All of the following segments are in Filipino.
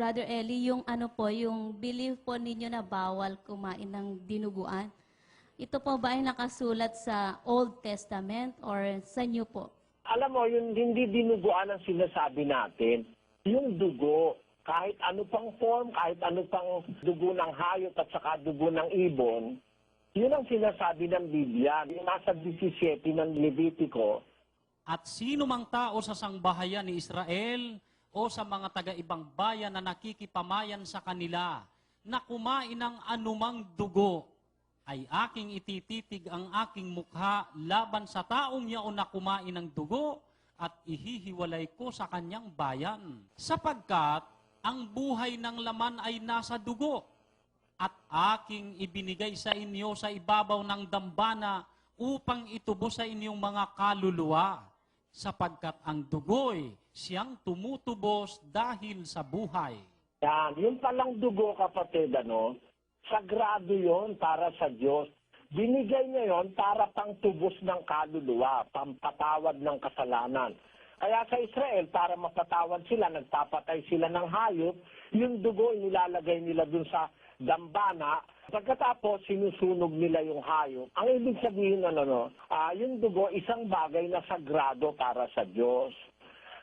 Brother Eli, yung ano po, yung belief po ninyo na bawal kumain ng dinuguan. Ito po ba ay nakasulat sa Old Testament or sa New po? Alam mo, yung hindi dinuguan ang sinasabi natin, yung dugo, kahit ano pang form, kahit ano pang dugo ng hayop at saka dugo ng ibon, yun ang sinasabi ng Biblia. Yung nasa 17 ng Levitico. At sino mang tao sa sangbahayan ni Israel o sa mga taga-ibang bayan na nakikipamayan sa kanila na kumain ng anumang dugo, ay aking itititig ang aking mukha laban sa taong yaon na kumain ng dugo at ihihiwalay ko sa kanyang bayan. Sapagkat ang buhay ng laman ay nasa dugo at aking ibinigay sa inyo sa ibabaw ng dambana upang itubos sa inyong mga kaluluwa. Sapagkat ang dugo'y siyang tumutubos dahil sa buhay. Yan, yung palang dugo, kapatid, sagrado yon para sa Diyos. Binigay niya yon para pang tubos ng kaluluwa, pampatawad ng kasalanan. Kaya sa Israel, para mapatawad sila, nagpapatay sila ng hayop, yung dugo nilalagay nila dun sa dambana. Pagkatapos, sinusunog nila yung hayop. Ang ibig sabihin, yung dugo, isang bagay na sagrado para sa Diyos.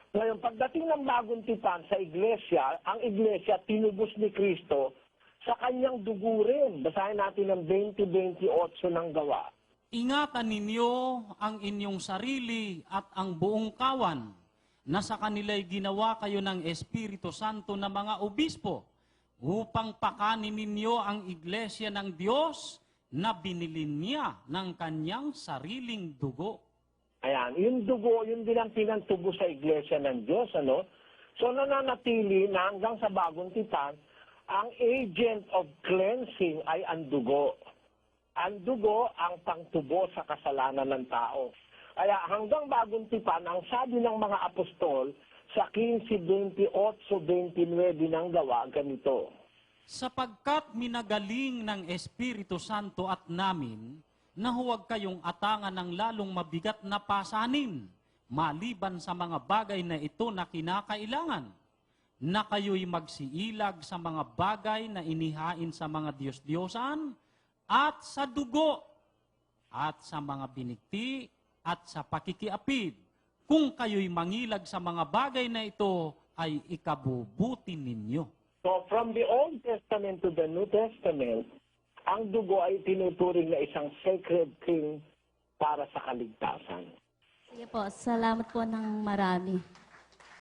Ngayon, pagdating ng bagong tipan sa iglesia, ang iglesia tinubos ni Kristo sa kanyang dugo rin. Basahin natin ang 20:28 ng Gawa. Ingatan ninyo ang inyong sarili at ang buong kawan na sa kanila'y ginawa kayo ng Espiritu Santo na mga obispo upang pakanin ninyo ang iglesia ng Diyos na binili niya ng kanyang sariling dugo. Ayan, yung dugo, yun din ang pinantubo sa iglesia ng Diyos, So nananatili na hanggang sa bagong tipan, ang agent of cleansing ay ang dugo. Ang dugo ang pangtubo sa kasalanan ng tao. Kaya hanggang bagong tipan, ang sabi ng mga apostol, sa 15:28-29 ng Gawa, ganito. Sapagkat minagaling ng Espiritu Santo at namin na huwag kayong atangan ng lalong mabigat na pasanin, maliban sa mga bagay na ito na kinakailangan, na kayo'y magsiilag sa mga bagay na inihain sa mga Diyos-Diyosan, at sa dugo, at sa mga binikti, at sa pakikiapid. Kung kayo'y mangilag sa mga bagay na ito, ay ikabubuti ninyo. So from the Old Testament to the New Testament, ang dugo ay tinuturing na isang sacred thing para sa kaligtasan. Sige po, salamat po ng marami.